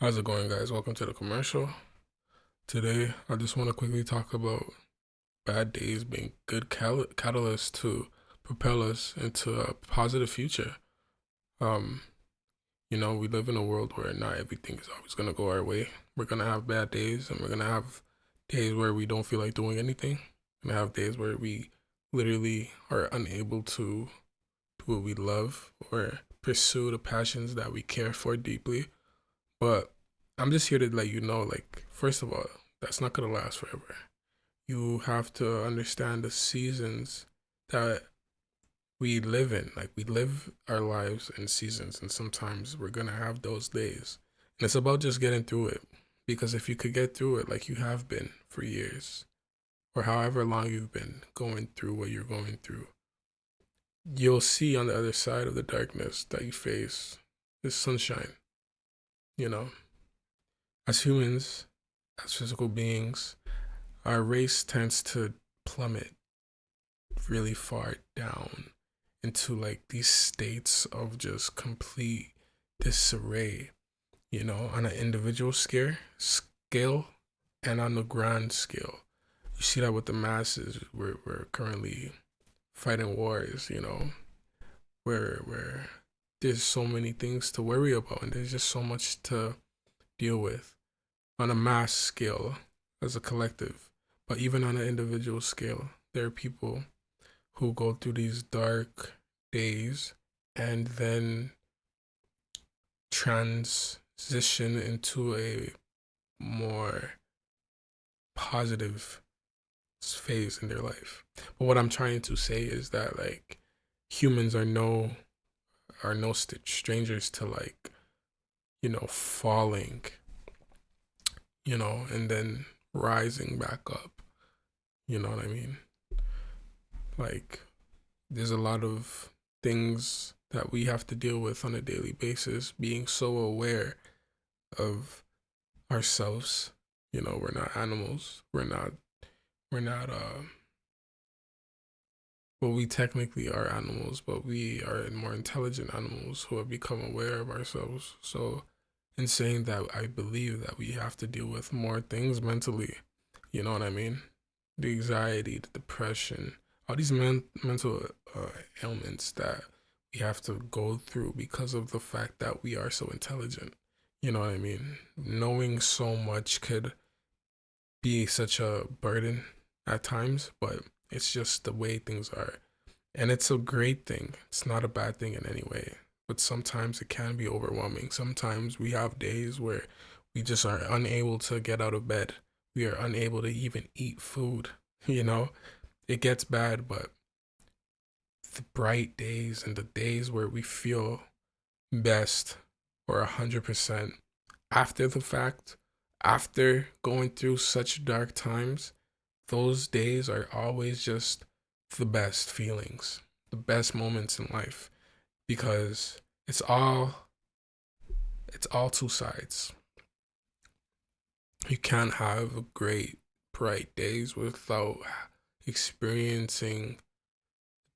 How's it going, guys? Welcome to the commercial. Today, I just want to quickly talk about bad days being good catalysts to propel us into a positive future. Um, we live in a world where not everything is always going to go our way. We're going to have bad days, and we're going to have days where we don't feel like doing anything. We're going to have days where we literally are unable to do what we love or pursue the passions that we care for deeply. But I'm just here to let you know, like, first of all, that's not gonna last forever. You have to understand the seasons that we live in. Like, we live our lives in seasons, and sometimes we're gonna have those days. And it's about just getting through it. Because if you could get through it like you have been for years, or however long you've been going through what you're going through, you'll see on the other side of the darkness that you face is sunshine, you know? As humans, as physical beings, our race tends to plummet really far down into like these states of just complete disarray, on an individual scale and on the grand scale. You see that with the masses. We're currently fighting wars, where there's so many things to worry about and there's just so much to deal with on a mass scale as a collective. But even on an individual scale, there are people who go through these dark days and then transition into a more positive phase in their life. But what I'm trying to say is that like humans are no strangers to like falling, and then rising back up. You know what I mean? Like, there's a lot of things that we have to deal with on a daily basis, being so aware of ourselves. We're not animals. We're not well, we technically are animals, but we are more intelligent animals who have become aware of ourselves. So in saying that, I believe that we have to deal with more things mentally. You know what I mean? The anxiety, the depression, all these mental ailments that we have to go through because of the fact that we are so intelligent. You know what I mean? Knowing so much could be such a burden at times, but it's just the way things are. And it's a great thing. It's not a bad thing in any way. But sometimes it can be overwhelming. Sometimes we have days where we just are unable to get out of bed. We are unable to even eat food. You know, it gets bad, but the bright days and the days where we feel best or 100% after the fact, after going through such dark times, those days are always just the best feelings, the best moments in life because it's all two sides. You can't have great bright days without experiencing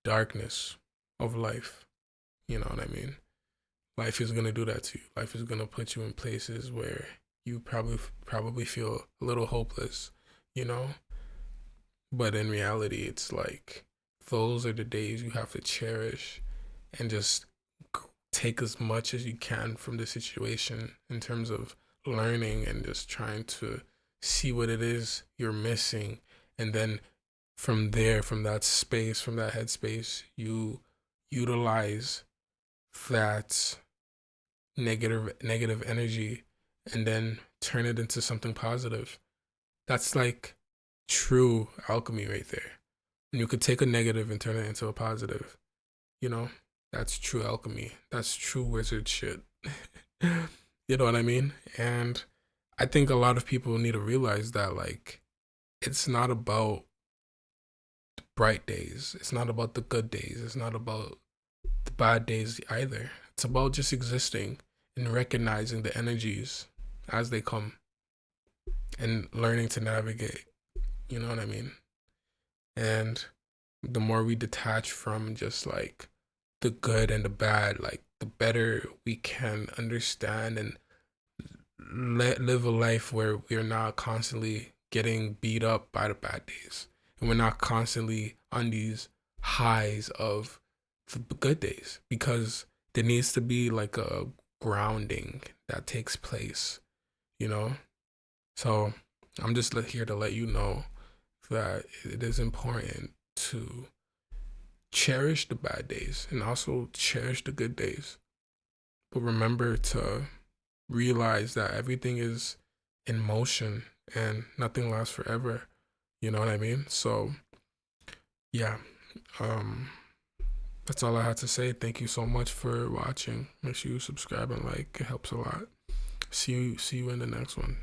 darkness of life. You know what I mean? Life is gonna do that to you. Life is gonna put you in places where you probably feel a little hopeless, you know? But in reality, it's like those are the days you have to cherish and just take as much as you can from the situation in terms of learning and just trying to see what it is you're missing. And then from there, from that space, from that headspace, you utilize that negative energy and then turn it into something positive. That's like true alchemy right there. And you could take a negative and turn it into a positive. You know, that's true alchemy. That's true wizard shit. You know what I mean? And I think a lot of people need to realize that, like, it's not about the bright days. It's not about the good days. It's not about the bad days either. It's about just existing and recognizing the energies as they come and learning to navigate. You know what I mean? And the more we detach from just like the good and the bad, like the better we can understand and live a life where we're not constantly getting beat up by the bad days, and we're not constantly on these highs of the good days, because there needs to be like a grounding that takes place, you know? So I'm just here to let you know that it is important to cherish the bad days and also cherish the good days. But remember to realize that everything is in motion and nothing lasts forever. You know what I mean? So yeah, um, that's all I had to say. Thank you so much for watching. Make sure you subscribe and like. It helps a lot. See you in the next one.